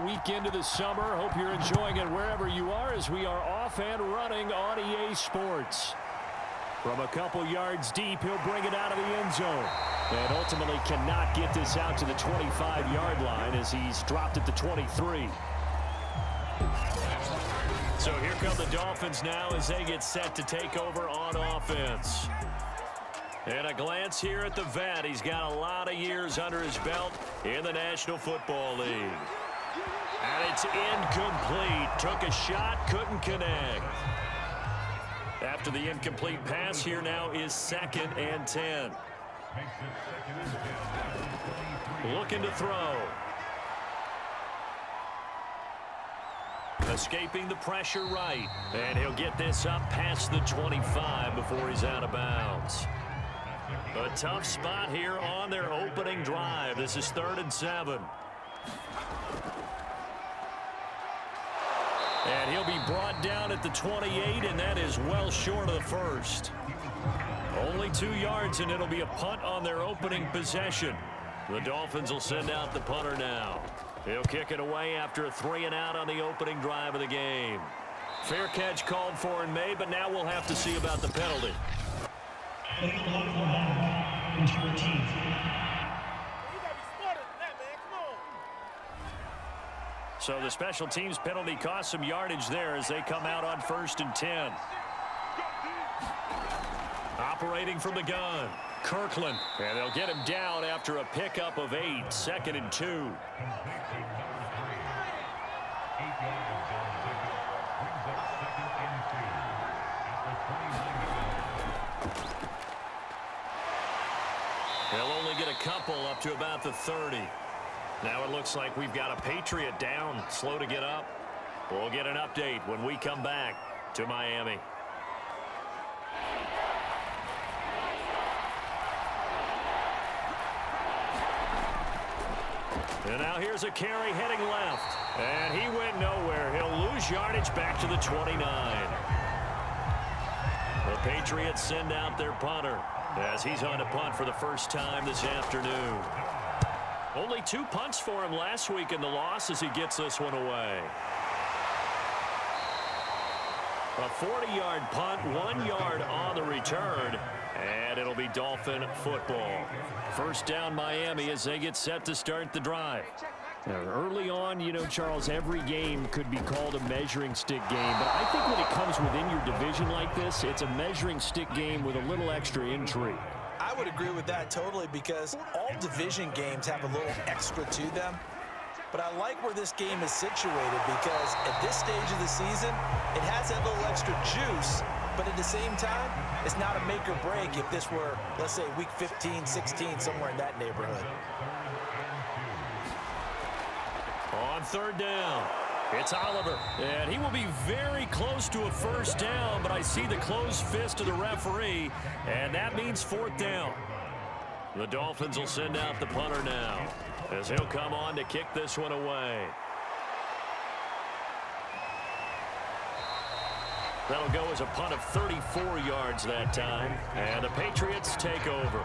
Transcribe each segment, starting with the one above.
week into the summer. Hope you're enjoying it wherever you are as we are off and running on EA Sports. From a couple yards deep, he'll bring it out of the end zone. And ultimately cannot get this out to the 25-yard line as he's dropped at the 23. So here come the Dolphins now as they get set to take over on offense. And a glance here at the vet. He's got a lot of years under his belt in the National Football League. And it's incomplete. Took a shot, couldn't connect. After the incomplete pass, here now is 2nd and 10. Looking to throw. Escaping the pressure right. And he'll get this up past the 25 before he's out of bounds. A tough spot here on their opening drive. This is 3rd and 7. And he'll be brought down at the 28, and that is well short of the first. Only 2 yards, and it'll be a punt on their opening possession. The Dolphins will send out the punter now. He'll kick it away after a 3-and-out on the opening drive of the game. Fair catch called for and made, but now we'll have to see about the penalty. So the special teams penalty cost some yardage there as they come out on 1st and 10. Operating from the gun, Kirkland. And they'll get him down after a pickup of 8, 2nd and 2. They'll only get a couple up to about the 30. Now it looks like we've got a Patriot down, slow to get up. We'll get an update when we come back to Miami. And now here's a carry heading left. And he went nowhere. He'll lose yardage back to the 29. The Patriots send out their punter as he's on to punt for the first time this afternoon. Only 2 punts for him last week in the loss as he gets this one away. A 40-yard punt, 1 yard on the return, and it'll be Dolphin football. First down Miami as they get set to start the drive. Now, early on, you know, Charles, every game could be called a measuring stick game, but I think when it comes within your division like this, it's a measuring stick game with a little extra intrigue. I would agree with that totally because all division games have a little extra to them. But I like where this game is situated because at this stage of the season, it has that little extra juice, but at the same time, it's not a make or break if this were, let's say, week 15, 16, somewhere in that neighborhood. On 3rd down, it's Oliver, and he will be very close to a first down, but I see the closed fist of the referee, and that means 4th down. The Dolphins will send out the punter now as he'll come on to kick this one away. That'll go as a punt of 34 yards that time, and the Patriots take over.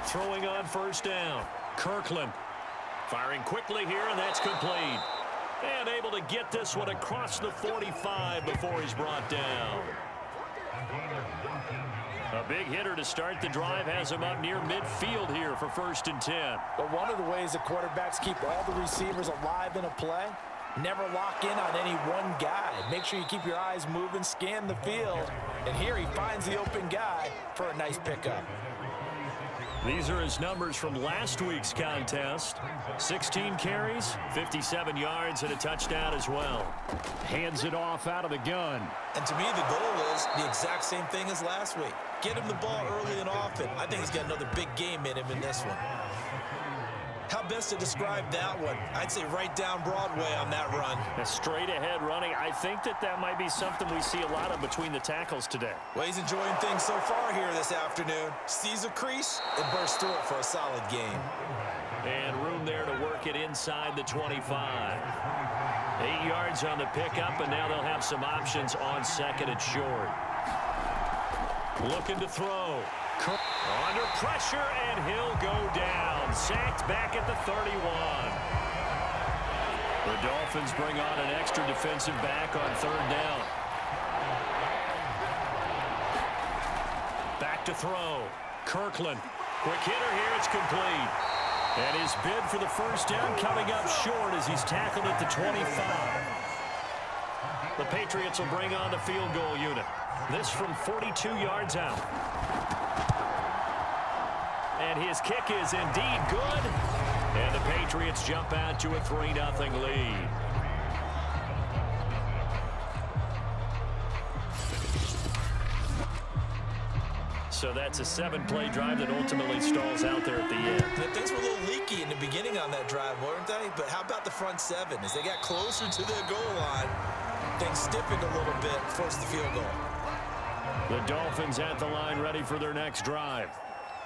Throwing on 1st down, Kirkland. Firing quickly here, and that's complete. And able to get this one across the 45 before he's brought down. A big hitter to start the drive has him up near midfield here for 1st and 10. But one of the ways that quarterbacks keep all the receivers alive in a play, never lock in on any one guy. Make sure you keep your eyes moving, scan the field. And here he finds the open guy for a nice pickup. These are his numbers from last week's contest. 16 carries, 57 yards, and a touchdown as well. Hands it off out of the gun. And to me, the goal is the exact same thing as last week. Get him the ball early and often. I think he's got another big game in him in this one. How best to describe that one? I'd say right down Broadway on that run. A straight ahead running. I think that might be something we see a lot of between the tackles today. Well, he's enjoying things so far here this afternoon. Sees a crease and bursts through it for a solid game. And room there to work it inside the 25. 8 yards on the pickup, and now they'll have some options on 2nd and short. Looking to throw. On pressure, and he'll go down. Sacked back at the 31. The Dolphins bring on an extra defensive back on 3rd down. Back to throw. Kirkland. Quick hitter here. It's complete. And his bid for the first down coming up short as he's tackled at the 25. The Patriots will bring on the field goal unit. This from 42 yards out. And his kick is indeed good. And the Patriots jump out to a 3-0 lead. So that's a 7-play drive that ultimately stalls out there at the end. Things were a little leaky in the beginning on that drive, weren't they? But how about the front 7? As they got closer to the goal line, things stiffened a little bit, forced the field goal. The Dolphins at the line ready for their next drive.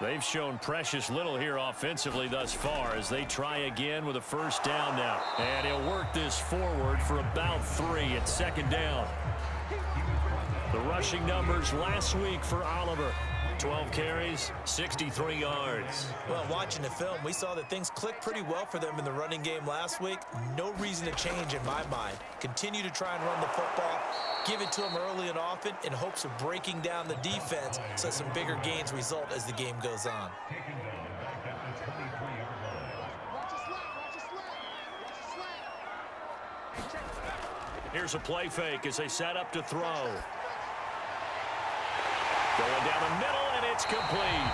They've shown precious little here offensively thus far as they try again with a first down now. And he'll work this forward for about 3 at 2nd down. The rushing numbers last week for Oliver. 12 carries, 63 yards. Well, watching the film, we saw that things clicked pretty well for them in the running game last week. No reason to change in my mind. Continue to try and run the football, give it to them early and often in hopes of breaking down the defense so some bigger gains result as the game goes on. Here's a play fake as they set up to throw. Going down the middle, and it's complete.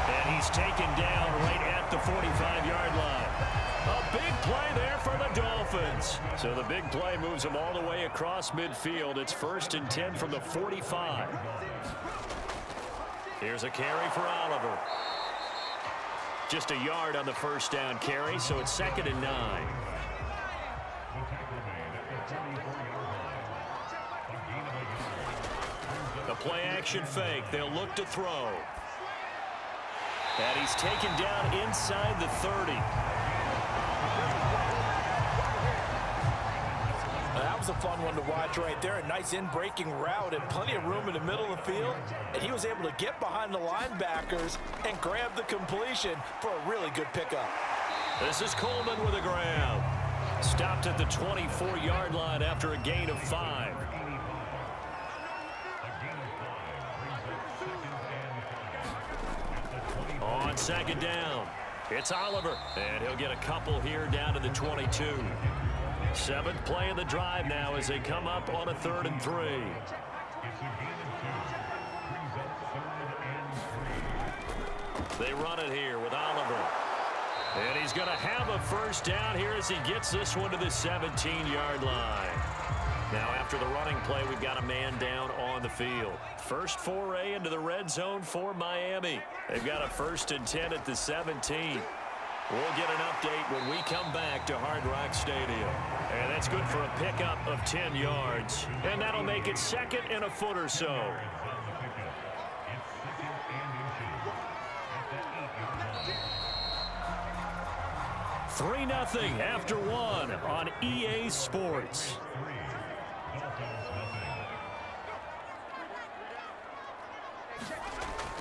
And he's taken down right at the 45-yard line. A big play there for the Dolphins. So the big play moves them all the way across midfield. It's 1st and 10 from the 45. Here's a carry for Oliver. Just a yard on the first down carry, so it's 2nd and 9. The play-action fake. They'll look to throw. And he's taken down inside the 30. That was a fun one to watch right there. A nice in-breaking route and plenty of room in the middle of the field. And he was able to get behind the linebackers and grab the completion for a really good pickup. This is Coleman with a grab. Stopped at the 24-yard line after a gain of 5. On 2nd down, it's Oliver, and he'll get a couple here down to the 22. 7th play of the drive now as they come up on a 3rd and 3. They run it here with Oliver. And he's going to have a first down here as he gets this one to the 17-yard line. Now, after the running play, we've got a man down on the field. First foray into the red zone for Miami. They've got a 1st and 10 at the 17. We'll get an update when we come back to Hard Rock Stadium. And that's good for a pickup of 10 yards. And that'll make it 2nd and a foot or so. Three 3-0 after 1 on EA Sports.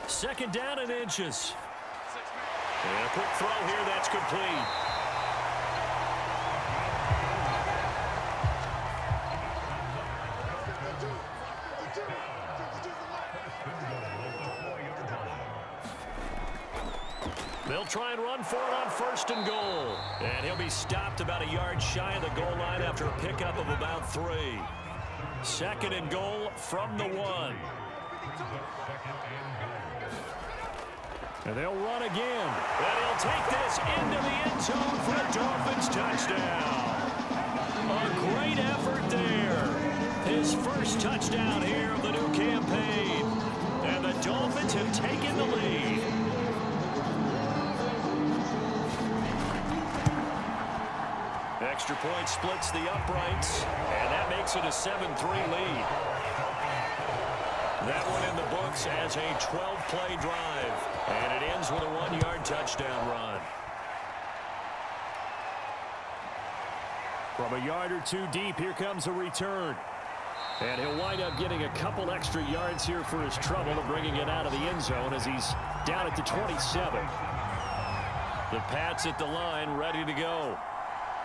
Second down and inches. And a quick throw here, that's complete. They'll try and run for it on 1st and goal. And he'll be stopped about a yard shy of the goal line after a pickup of about 3. 2nd and goal from the 1. And they'll run again. And he'll take this into the end zone for a Dolphins touchdown. A great effort there. His first touchdown here of the new campaign. And the Dolphins have taken the lead. Extra point splits the uprights, and that makes it a 7-3 lead. That one in the books as a 12-play drive, and it ends with a 1-yard touchdown run. From a yard or two deep, here comes a return. And he'll wind up getting a couple extra yards here for his trouble of bringing it out of the end zone as he's down at the 27. The Pats at the line, ready to go.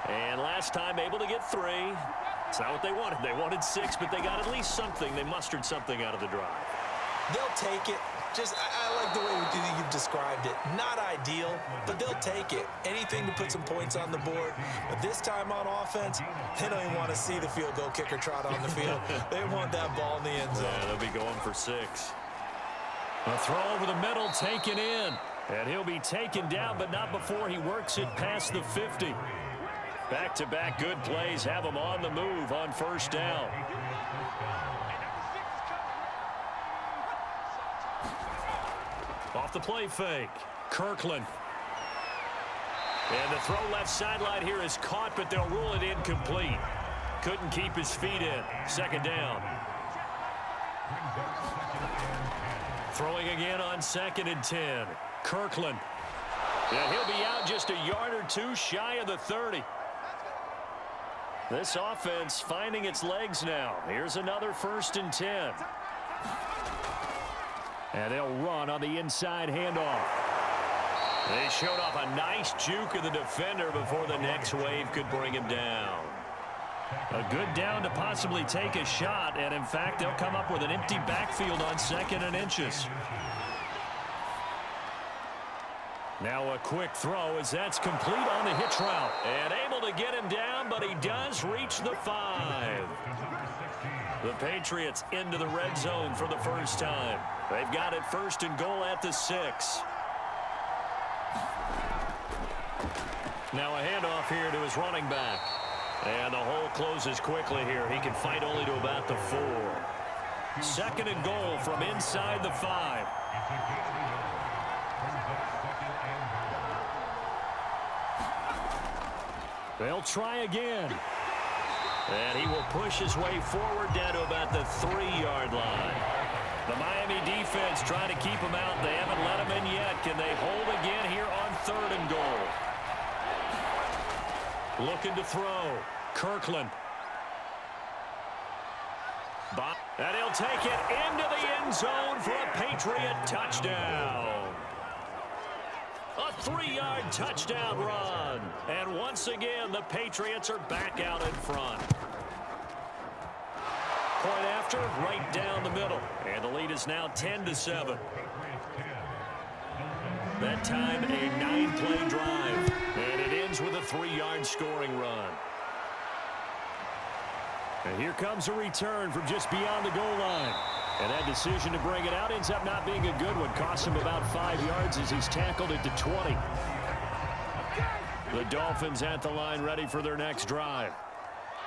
And last time able to get 3. It's not what they wanted. They wanted 6, but they got at least something. They mustered something out of the drive. They'll take it. I like the way you've described it. Not ideal, but they'll take it. Anything to put some points on the board. But this time on offense, they don't even want to see the field goal kicker trot on the field. They want that ball in the end zone. Yeah, they'll be going for 6. A throw over the middle, taken in. And he'll be taken down, but not before he works it past the 50. Back-to-back good plays have him on the move on first down. Off the play fake, Kirkland. And the throw left sideline here is caught, but they'll rule it incomplete. Couldn't keep his feet in. Second down. Throwing again on 2nd and 10. Kirkland. And he'll be out just a yard or 2 shy of the 30. This offense finding its legs now. Here's another 1st and 10. And they'll run on the inside handoff. They showed off a nice juke of the defender before the next wave could bring him down. A good down to possibly take a shot, and in fact, they'll come up with an empty backfield on 2nd and inches. Now a quick throw as that's complete on the hitch route. And able to get him down, but he does reach the 5. The Patriots into the red zone for the first time. They've got it 1st and goal at the 6. Now a handoff here to his running back. And the hole closes quickly here. He can fight only to about the 4. 2nd and goal from inside the 5. They'll try again. And he will push his way forward down to about the 3-yard line. The Miami defense trying to keep him out. They haven't let him in yet. Can they hold again here on 3rd and goal? Looking to throw. Kirkland. And he'll take it into the end zone for a Patriot touchdown. A 3-yard touchdown run. And once again, the Patriots are back out in front. Point after, right down the middle. And the lead is now 10-7. That time, a 9-play drive. And it ends with a 3-yard scoring run. And here comes a return from just beyond the goal line. And that decision to bring it out ends up not being a good one. Costs him about 5 yards as he's tackled at the 20. The Dolphins at the line ready for their next drive.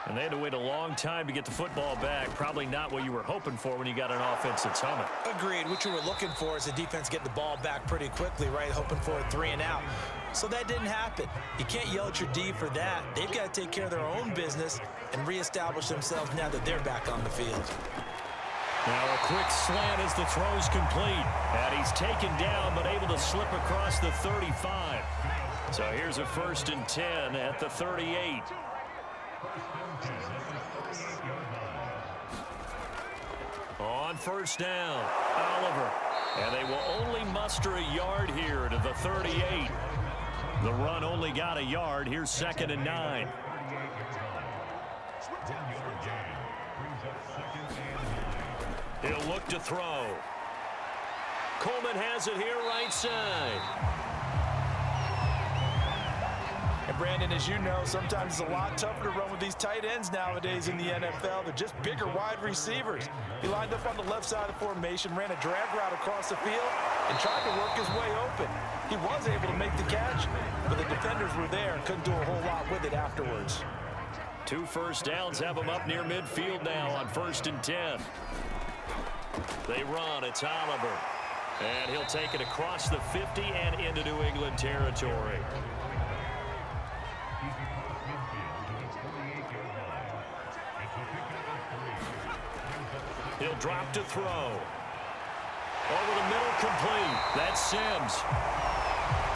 And they had to wait a long time to get the football back. Probably not what you were hoping for when you got an offense that's humming. Agreed. What you were looking for is the defense getting the ball back pretty quickly, right? Hoping for a 3 and out. So that didn't happen. You can't yell at your D for that. They've got to take care of their own business and reestablish themselves now that they're back on the field. Now a quick slant as the throw's complete. And he's taken down but able to slip across the 35. So here's a 1st and 10 at the 38. On first down, Oliver. And they will only muster a yard here to the 38. The run only got a yard. Here's 2nd and 9. He'll look to throw. Coleman has it here right side. And Brandon, as you know, sometimes it's a lot tougher to run with these tight ends nowadays in the NFL. They're just bigger wide receivers. He lined up on the left side of the formation, ran a drag route across the field, and tried to work his way open. He was able to make the catch, but the defenders were there and couldn't do a whole lot with it afterwards. 2 first downs have him up near midfield now on 1st and 10. They run. It's Oliver. And he'll take it across the 50 and into New England territory. He'll drop to throw. Over the middle, complete. That's Sims.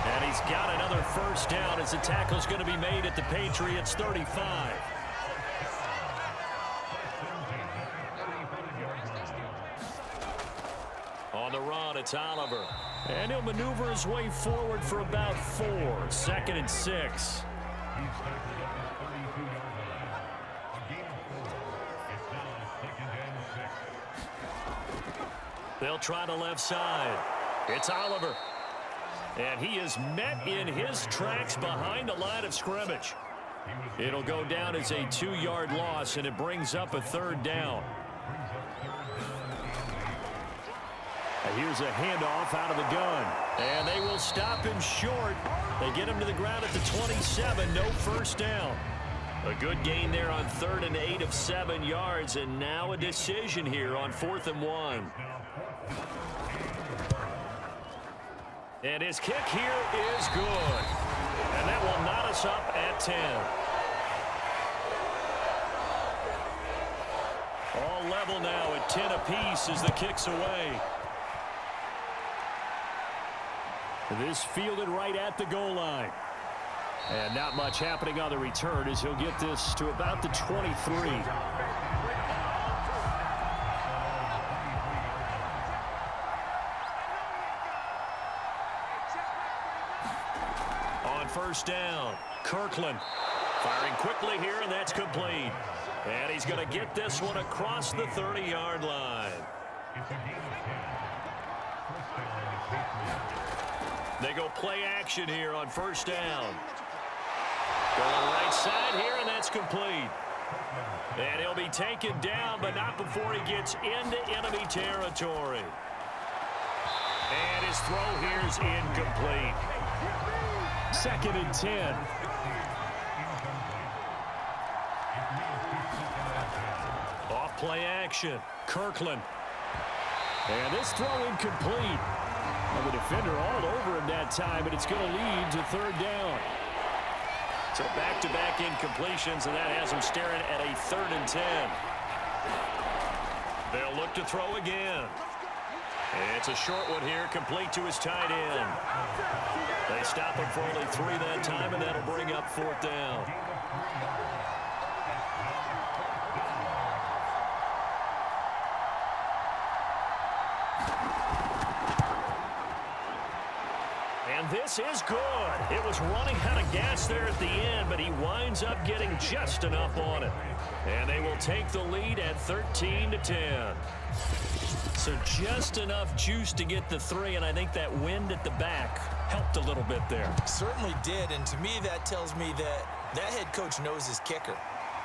And he's got another first down as the tackle's going to be made at the Patriots' 35. It's Oliver. And he'll maneuver his way forward for about 4. 2nd and 6. They'll try the left side. It's Oliver. And he is met in his tracks behind the line of scrimmage. It'll go down as a 2-yard loss, and it brings up a 3rd down. And here's a handoff out of the gun. And they will stop him short. They get him to the ground at the 27. No first down. A good gain there on 3rd and 8 of 7 yards. And now a decision here on 4th and 1. And his kick here is good. And that will knot us up at 10. All level now at 10 apiece as the kick's away. This fielded right at the goal line. And not much happening on the return as he'll get this to about the 23. On first down, Kirkland firing quickly here, and that's complete. And he's going to get this one across the 30-yard line. They go play action here on first down. Going right side here, and that's complete. And he'll be taken down, but not before he gets into enemy territory. And his throw here is incomplete. 2nd and 10. Off play action. Kirkland. And this throw incomplete. And the defender all over him that time, but it's going to lead to 3rd down. So back-to-back incompletions, and that has him staring at a 3rd and 10. They'll look to throw again. It's a short one here, complete to his tight end. They stop him for only 3 that time, and that'll bring up 4th down. And this is good. It was running out of gas there at the end, but he winds up getting just enough on it. And they will take the lead at 13-10. So just enough juice to get the 3, and I think that wind at the back helped a little bit there. Certainly did, and to me that tells me that head coach knows his kicker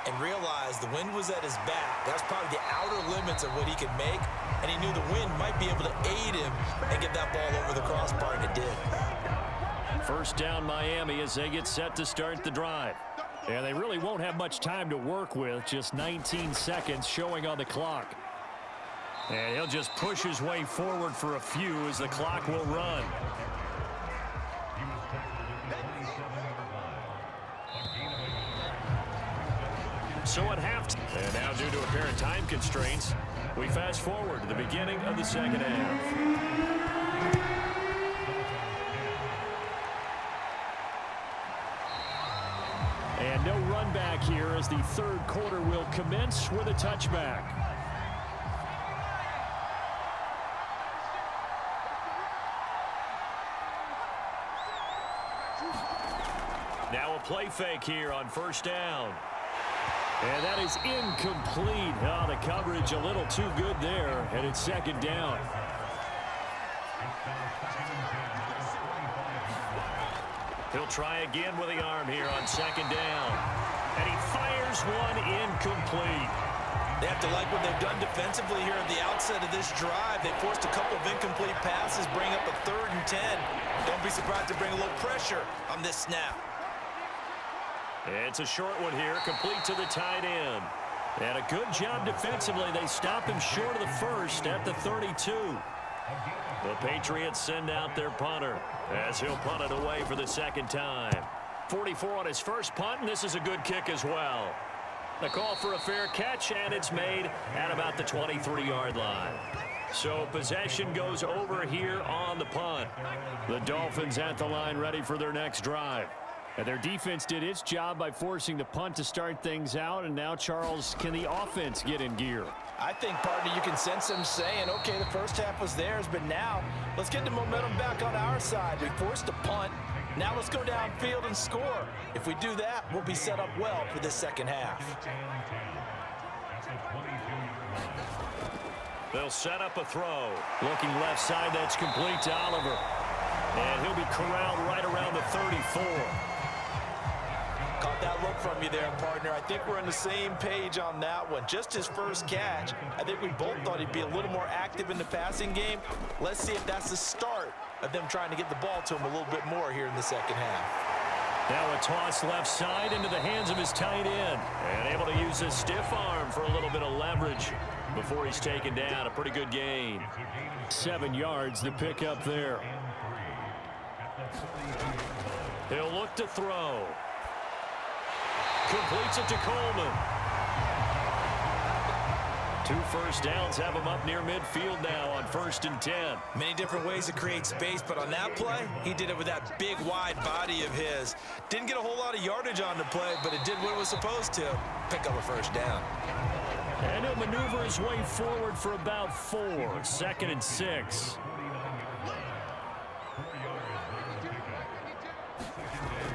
and realized the wind was at his back. That's probably the outer limits of what he could make, and he knew the wind might be able to aid him and get that ball over the crossbar, and it did. First down Miami as they get set to start the drive. And they really won't have much time to work with, just 19 seconds showing on the clock. And he'll just push his way forward for a few as the clock will run. So at halftime, and now due to apparent time constraints, we fast forward to the beginning of the second half. And no run back here as the 3rd quarter will commence with a touchback. Now a play fake here on first down. And that is incomplete. Oh, the coverage a little too good there, and it's 2nd down. He'll try again with the arm here on 2nd down. And he fires one incomplete. They have to like what they've done defensively here at the outset of this drive. They forced a couple of incomplete passes, bring up a 3rd and 10. Don't be surprised to bring a little pressure on this snap. It's a short one here, complete to the tight end. And a good job defensively. They stop him short of the first at the 32. The Patriots send out their punter as he'll punt it away for the 2nd time. 44 on his first punt, and this is a good kick as well. The call for a fair catch, and it's made at about the 23-yard line. So possession goes over here on the punt. The Dolphins at the line ready for their next drive. And their defense did its job by forcing the punt to start things out. And now, Charles, can the offense get in gear? I think, partner, you can sense them saying, okay, the first half was theirs, but now let's get the momentum back on our side. We forced a punt. Now let's go downfield and score. If we do that, we'll be set up well for this second half. They'll set up a throw. Looking left side, that's complete to Oliver. And he'll be corralled right around the 34. Caught that look from you there, partner. I think we're on the same page on that one. Just his first catch. I think we both thought he'd be a little more active in the passing game. Let's see if that's the start of them trying to get the ball to him a little bit more here in the second half. Now a toss left side into the hands of his tight end. And able to use his stiff arm for a little bit of leverage before he's taken down. A pretty good gain. 7 yards to pick up there. He'll look to throw. Completes it to Coleman. 2 first downs have him up near midfield now on 1st and 10. Many different ways to create space, but on that play, he did it with that big, wide body of his. Didn't get a whole lot of yardage on the play, but it did what it was supposed to. Pick up a first down. And he'll maneuver his way forward for about 4. 2nd and 6.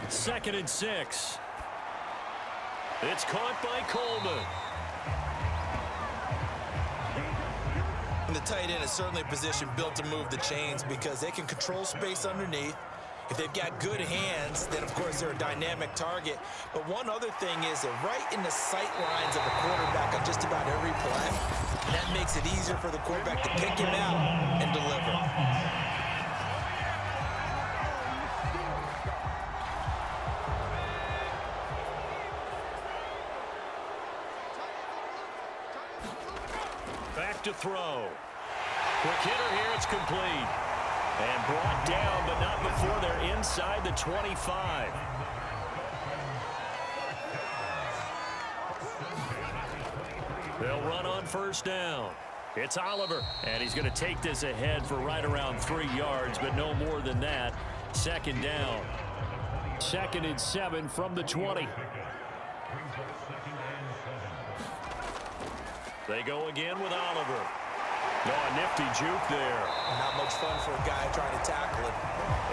Second and 6. It's caught by Coleman. And the tight end is certainly a position built to move the chains because they can control space underneath. If they've got good hands, then of course they're a dynamic target. But one other thing is they're right in the sight lines of the quarterback on just about every play. And that makes it easier for the quarterback to pick him out and deliver. Back to throw. Quick hitter here, it's complete. And brought down, but not before they're inside the 25. They'll run on 1st down. It's Oliver, and he's going to take this ahead for right around 3 yards, but no more than that. 2nd down. 2nd and 7 from the 20. They go again with Oliver. Oh, a nifty juke there. Not much fun for a guy trying to tackle it.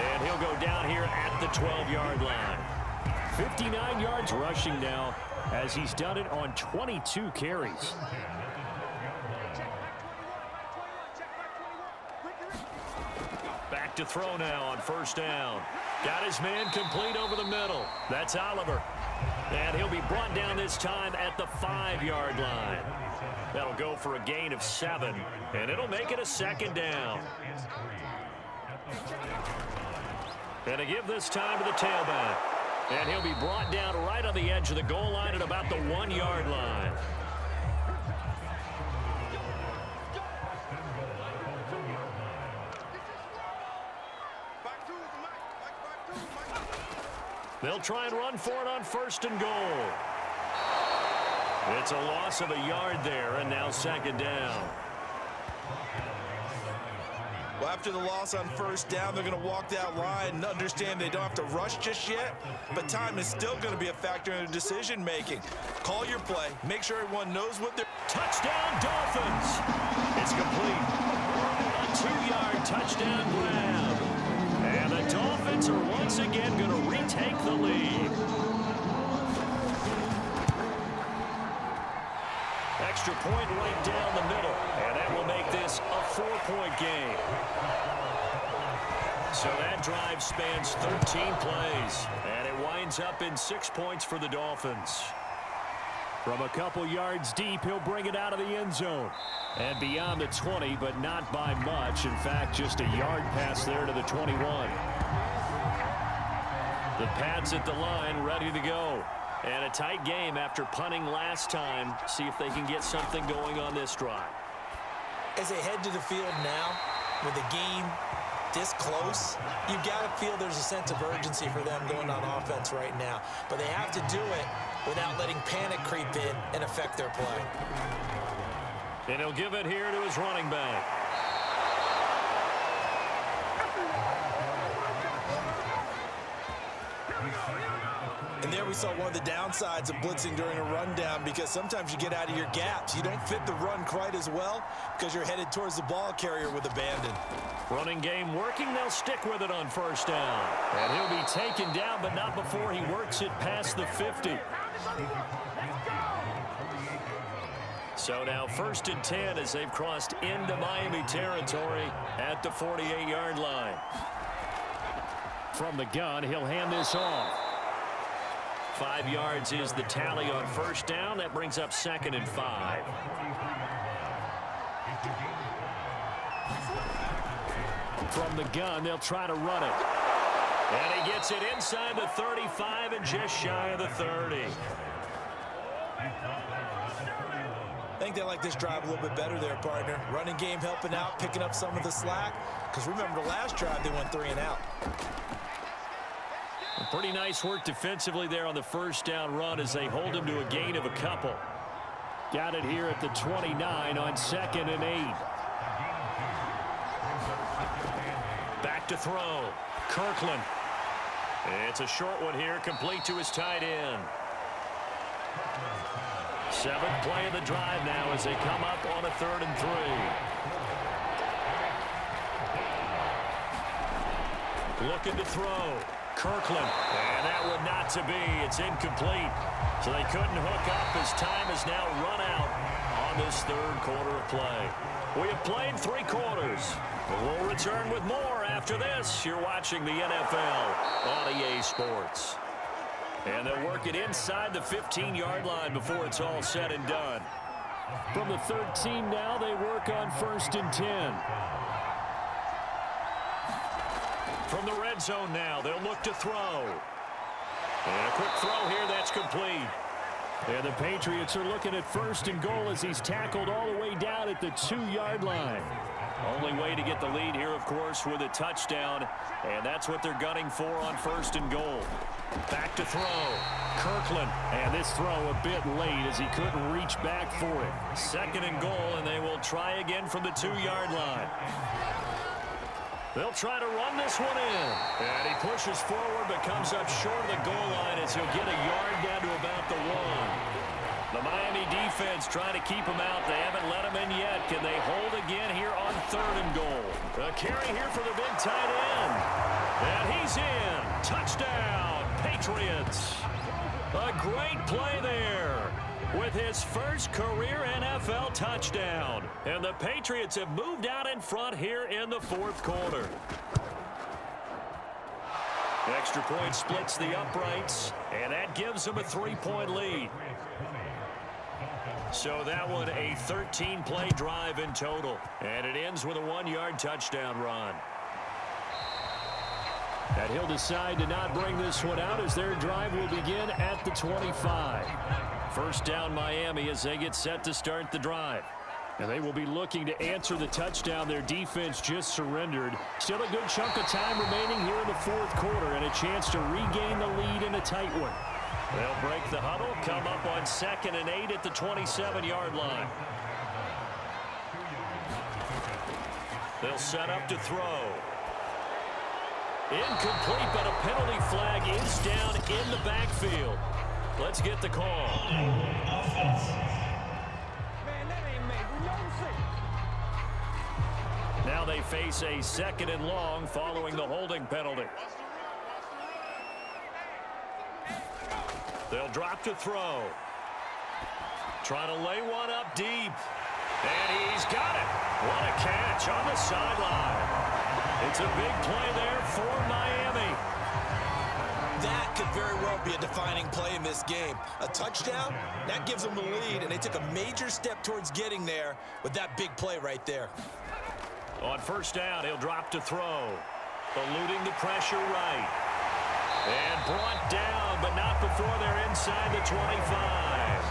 And he'll go down here at the 12-yard line. 59 yards rushing now as he's done it on 22 carries. Back to throw now on 1st down. Got his man complete over the middle. That's Oliver. And he'll be brought down this time at the 5-yard line. That'll go for a gain of 7, and it'll make it a 2nd down. And a give this time to the tailback. And he'll be brought down right on the edge of the goal line at about the 1-yard line. They'll try and run for it on 1st and goal. It's a loss of a yard there, and now 2nd down. Well, after the loss on 1st down, they're going to walk that line and understand they don't have to rush just yet, but time is still going to be a factor in their decision-making. Call your play. Make sure everyone knows what they're... Touchdown, Dolphins! It's complete. A 2-yard touchdown grab. And the Dolphins are once again going to retake the lead. Extra point right down the middle, and that will make this a 4-point game. So that drive spans 13 plays, and it winds up in 6 points for the Dolphins. From a couple yards deep, he'll bring it out of the end zone. And beyond the 20, but not by much. In fact, just a yard pass there to the 21. The Pats at the line, ready to go. And a tight game after punting last time. See if they can get something going on this drive. As they head to the field now, with the game this close, you've got to feel there's a sense of urgency for them going on offense right now. But they have to do it without letting panic creep in and affect their play. And he'll give it here to his running back. And there we saw one of the downsides of blitzing during a rundown, because sometimes you get out of your gaps. You don't fit the run quite as well because you're headed towards the ball carrier with abandon. Running game working. They'll stick with it on first down. And he'll be taken down, but not before he works it past the 50. So now 1st and 10 as they've crossed into Miami territory at the 48-yard line. From the gun, he'll hand this off. 5 yards is the tally on first down. That brings up 2nd and 5. From the gun, they'll try to run it. And he gets it inside the 35 and just shy of the 30. I think they like this drive a little bit better there, partner. Running game helping out, picking up some of the slack. Because remember, the last drive, they went 3 and out. Pretty nice work defensively there on the first down run as they hold him to a gain of a couple. Got it here at the 29 on 2nd and 8. Back to throw. Kirkland. It's a short one here, complete to his tight end. 7th play of the drive now as they come up on a 3rd and 3. Looking to throw. Kirkland. And that one not to be. It's incomplete. So they couldn't hook up as time is now run out on this 3rd quarter of play. We have played 3 quarters. We'll return with more after this. You're watching the NFL on EA Sports. And they'll work it inside the 15-yard line before it's all said and done. From the 13 now, they work on 1st and 10. From the red zone now, they'll look to throw. And a quick throw here, that's complete. And the Patriots are looking at 1st and goal as he's tackled all the way down at the 2-yard line. Only way to get the lead here, of course, with a touchdown. And that's what they're gunning for on 1st and goal. Back to throw. Kirkland. And this throw a bit late as he couldn't reach back for it. 2nd and goal, and they will try again from the 2-yard line. They'll try to run this one in. And he pushes forward but comes up short of the goal line as he'll get a yard down to about the 1. The Miami defense trying to keep him out. They haven't let him in yet. Can they hold again here on 3rd and goal? A carry here for the big tight end. And he's in. Touchdown, Patriots. A great play there with his first career NFL touchdown. And the Patriots have moved out in front here in the 4th quarter. Extra point splits the uprights, and that gives them a 3-point lead. So that one a 13-play drive in total, and it ends with a 1-yard touchdown run. And he'll decide to not bring this one out as their drive will begin at the 25. First down Miami as they get set to start the drive. And they will be looking to answer the touchdown their defense just surrendered. Still a good chunk of time remaining here in the 4th quarter and a chance to regain the lead in a tight one. They'll break the huddle, come up on 2nd and 8 at the 27-yard line. They'll set up to throw. Incomplete, but a penalty flag is down in the backfield. Let's get the call. Now they face a 2nd and long following the holding penalty. They'll drop to throw. Trying to lay one up deep. And he's got it. What a catch on the sideline. It's a big play there for Miami. That could very well be a defining play in this game. A touchdown, that gives them the lead, and they took a major step towards getting there with that big play right there. On first down, he'll drop to throw. Eluding the pressure right. And brought down, but not before they're inside the 25.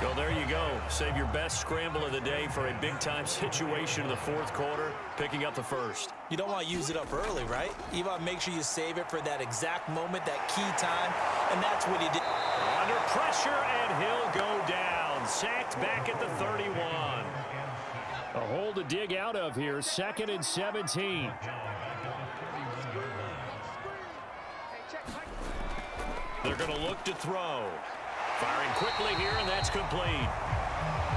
So there you go. Save your best scramble of the day for a big-time situation in the 4th quarter, picking up the 1st. You don't want to use it up early, right? You want to make sure you save it for that exact moment, that key time, and that's what he did. Under pressure, and he'll go down. Sacked back at the 31. A hole to dig out of here, 2nd and 17. They're going to look to throw. Firing quickly here, and that's complete.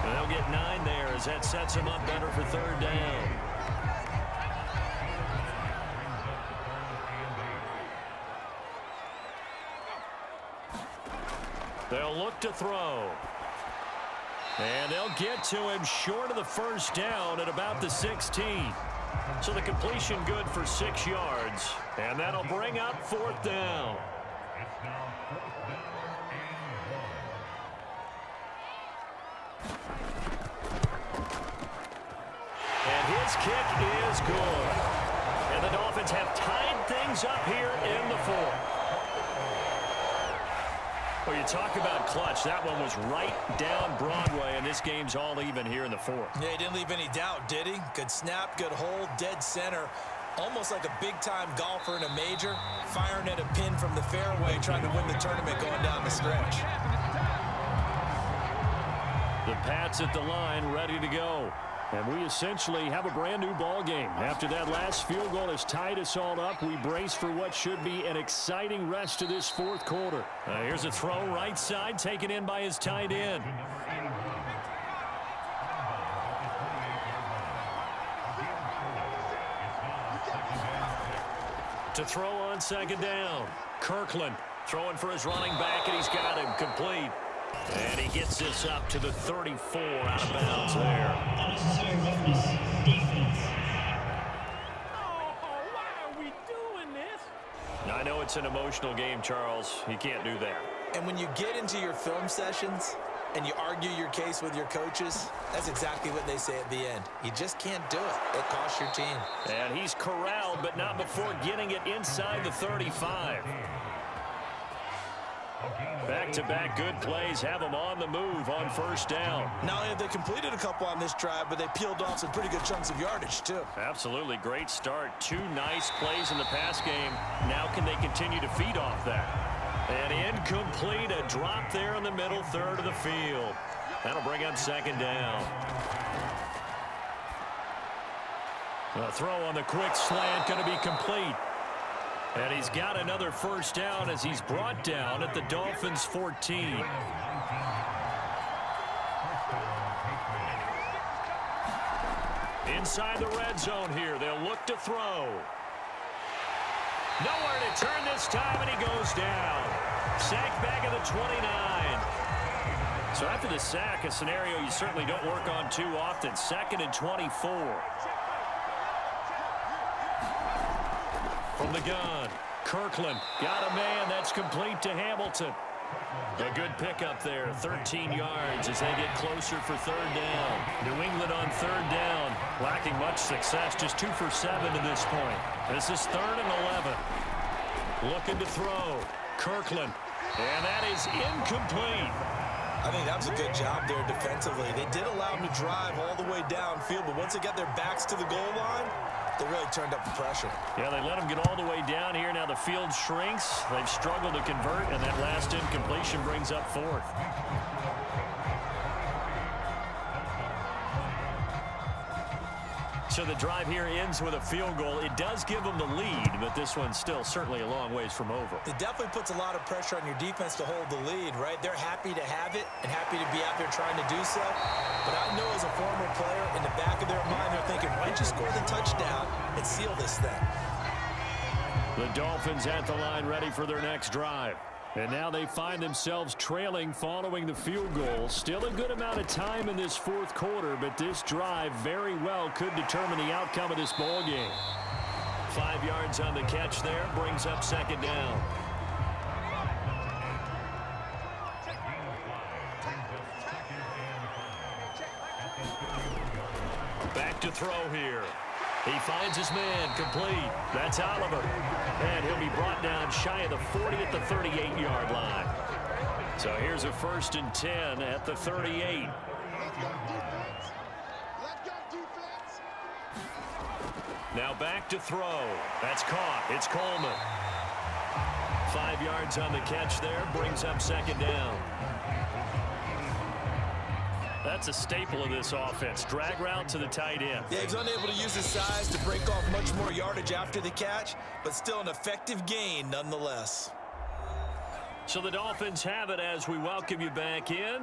And they'll get 9 there as that sets them up better for third down. They'll look to throw. And they'll get to him short of the first down at about the 16. So the completion good for 6 yards. And that'll bring up 4th down. And his kick is good. And the Dolphins have tied things up here in the 4th. Well, you talk about clutch. That one was right down Broadway, and this game's all even here in the 4th. Yeah, he didn't leave any doubt, did he? Good snap, good hold, dead center. Almost like a big-time golfer in a major, firing at a pin from the fairway, trying to win the tournament going down the stretch. The Pats at the line, ready to go. And we essentially have a brand-new ball game. After that last field goal has tied us all up, we brace for what should be an exciting rest of this 4th quarter. Here's a throw right side, taken in by his tight end. To throw on 2nd down. Kirkland throwing for his running back, and he's got him complete. And he gets this up to the 34 out of bounds there. Why are we doing this? I know it's an emotional game, Charles. You can't do that. And when you get into your film sessions and you argue your case with your coaches, that's exactly what they say at the end. You just can't do it. It costs your team. And he's corralled, but not before getting it inside the 35. Back-to-back good plays have them on the move on 1st down. Not only have they completed a couple on this drive, but they peeled off some pretty good chunks of yardage, too. Absolutely great start. 2 nice plays in the pass game. Now can they continue to feed off that? And incomplete, a drop there in the middle third of the field. That'll bring up 2nd down. A throw on the quick slant going to be complete. And he's got another 1st down as he's brought down at the Dolphins' 14. Inside the red zone here. They'll look to throw. Nowhere to turn this time, and he goes down. Sack back at the 29. So after the sack, a scenario you certainly don't work on too often. 2nd and 24. From the gun, Kirkland got a man. That's complete to Hamilton. A good pickup there, 13 yards as they get closer for 3rd down. New England on 3rd down, lacking much success, just 2 for 7 to this point. This is 3rd and 11. Looking to throw, Kirkland, and that is incomplete. I think that was a good job there defensively. They did allow them to drive all the way downfield, but once they got their backs to the goal line, they really turned up the pressure. Yeah, they let them get all the way down here. Now the field shrinks. They've struggled to convert, and that last incompletion brings up 4th. So the drive here ends with a field goal. It does give them the lead, but this one's still certainly a long ways from over. It definitely puts a lot of pressure on your defense to hold the lead, right? They're happy to have it and happy to be out there trying to do so. But I know as a former player, in the back of their mind, they're thinking, why don't you score the touchdown and seal this thing? The Dolphins at the line ready for their next drive. And now they find themselves trailing following the field goal. Still a good amount of time in this 4th quarter, but this drive very well could determine the outcome of this ball game. 5 yards on the catch there, brings up 2nd down. Back to throw here. He finds his man, complete. That's Oliver. And he'll be brought down shy of the 40 at the 38-yard line. So here's a 1st and 10 at the 38. Now back to throw. That's caught. It's Coleman. 5 yards on the catch there, brings up 2nd down. That's a staple of this offense. Drag route to the tight end. Yeah, he's unable to use his size to break off much more yardage after the catch, but still an effective gain nonetheless. So the Dolphins have it as we welcome you back in.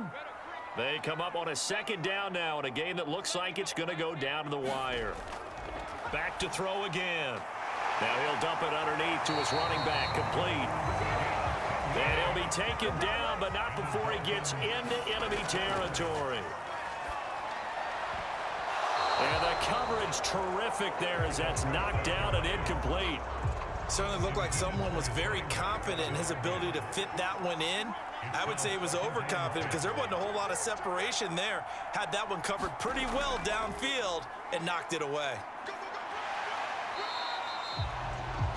They come up on a second down now in a game that looks like it's going to go down to the wire. Back to throw again. Now he'll dump it underneath to his running back, complete. And he'll be taken down, but not before he gets into enemy territory. And the coverage terrific there as that's knocked down and incomplete. Certainly looked like someone was very confident in his ability to fit that one in. I would say he was overconfident because there wasn't a whole lot of separation there. Had that one covered pretty well downfield and knocked it away.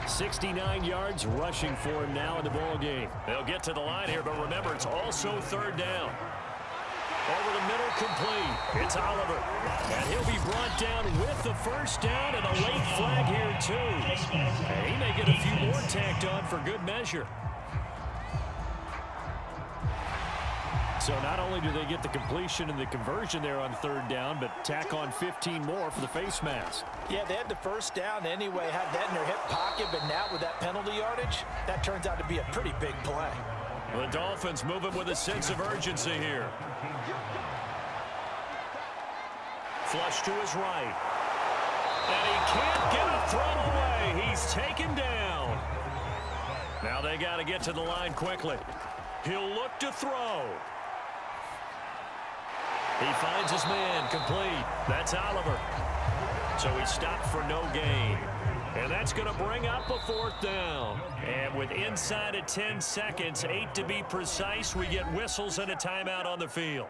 69 yards rushing for him now in the ball game. They'll get to the line here, but remember, it's also third down. Over the middle, complete. It's Oliver. And he'll be brought down with the first down and a late flag here, too. And he may get a few more tacked on for good measure. So not only do they get the completion and the conversion there on third down, but tack on 15 more for the face mask. Yeah, they had the first down anyway, had that in their hip pocket, but now with that penalty yardage, that turns out to be a pretty big play. The Dolphins moving with a sense of urgency here. Flush to his right. And he can't get a throw away. He's taken down. Now they got to get to the line quickly. He'll look to throw. He finds his man, complete. That's Oliver. So he stopped for no gain. And that's going to bring up a fourth down. And with inside of 10 seconds, 8 to be precise, we get whistles and a timeout on the field.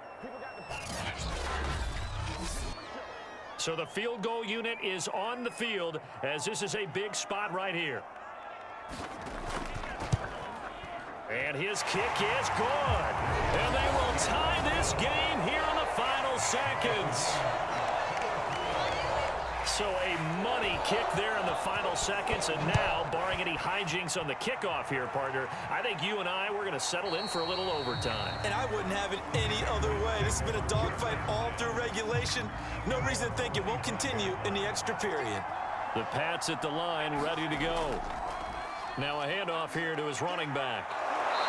So the field goal unit is on the field as this is a big spot right here. And his kick is good. And they will tie this game here in the final seconds. So a money kick there in the final seconds. And now, barring any hijinks on the kickoff here, partner, I think you and I, we're going to settle in for a little overtime. And I wouldn't have it any other way. This has been a dogfight all through regulation. No reason to think it won't continue in the extra period. The Pats at the line, ready to go. Now a handoff here to his running back.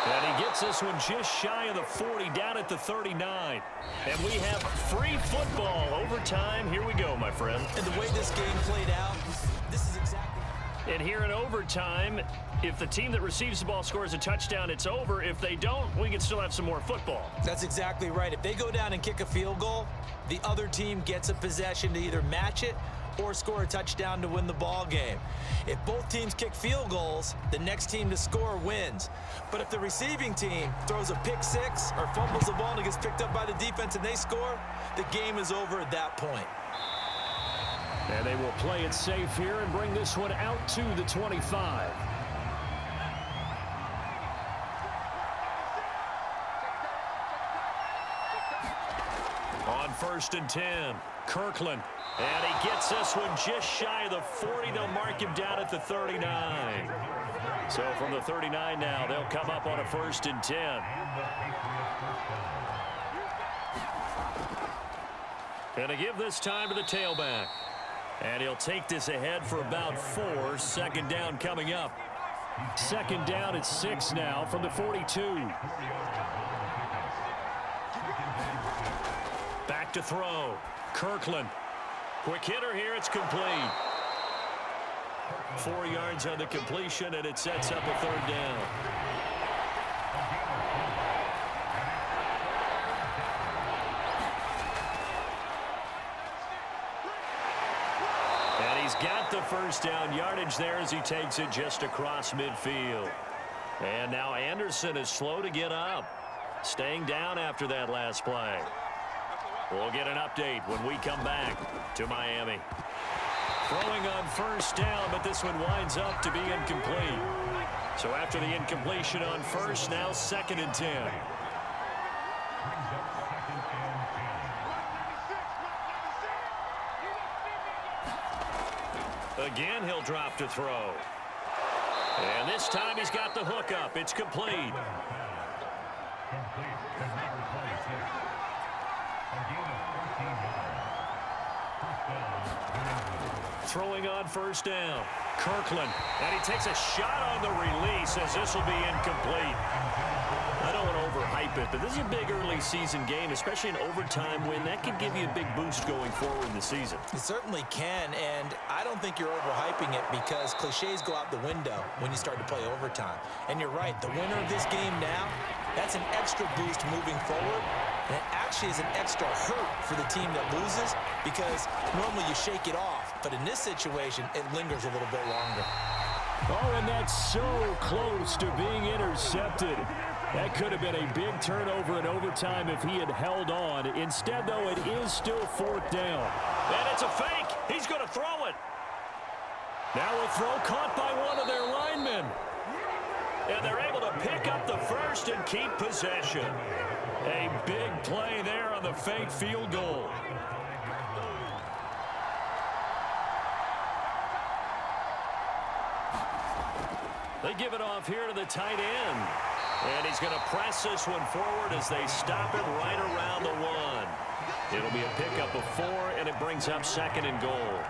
And he gets this one just shy of the 40, down at the 39. And we have free football. Overtime, here we go, my friend. And the way this game played out, this is exactly... And here in overtime, if the team that receives the ball scores a touchdown, it's over. If they don't, we can still have some more football. That's exactly right. If they go down and kick a field goal, the other team gets a possession to either match it or score a touchdown to win the ball game. If both teams kick field goals, the next team to score wins. But if the receiving team throws a pick six or fumbles the ball and it gets picked up by the defense and they score, the game is over at that point. And they will play it safe here and bring this one out to the 25. On 1st and 10, Kirkland. And he gets this one just shy of the 40. They'll mark him down at the 39. So from the 39 now, they'll come up on a 1st and 10. And to give this time to the tailback. And he'll take this ahead for about 4. 2nd down coming up. 2nd down at 6 now from the 42. Back to throw. Kirkland. Quick hitter here. It's complete. 4 yards on the completion, and it sets up a 3rd down. And he's got the 1st down yardage there as he takes it just across midfield. And now Anderson is slow to get up, staying down after that last play. We'll get an update when we come back to Miami. Throwing on 1st down, but this one winds up to be incomplete. So after the incompletion on 1st, now 2nd and 10. Again, he'll drop to throw. And this time he's got the hook up. It's complete. throwing on first down. Kirkland, and he takes a shot on the release as this will be incomplete. I don't want to overhype it, but this is a big early season game, especially an overtime win. That can give you a big boost going forward in the season. It certainly can, and I don't think you're overhyping it because cliches go out the window when you start to play overtime. And you're right, the winner of this game now, that's an extra boost moving forward, and it actually is an extra hurt for the team that loses because normally you shake it off, but in this situation, it lingers a little bit longer. Oh, and that's so close to being intercepted. That could have been a big turnover in overtime if he had held on. Instead, though, it is still fourth down. And it's a fake. He's going to throw it. Now a throw caught by one of their linemen. And they're able to pick up the first and keep possession. A big play there on the fake field goal. They give it off here to the tight end. And he's going to press this one forward as they stop it right around the 1. It'll be a pickup of 4, and it brings up 2nd and goal.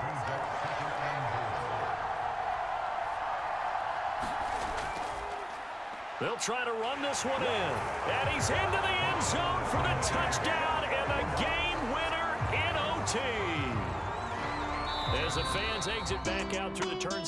They'll try to run this one in. And he's into the end zone for the touchdown and the game winner in OT. As the fans exit back out through the turn.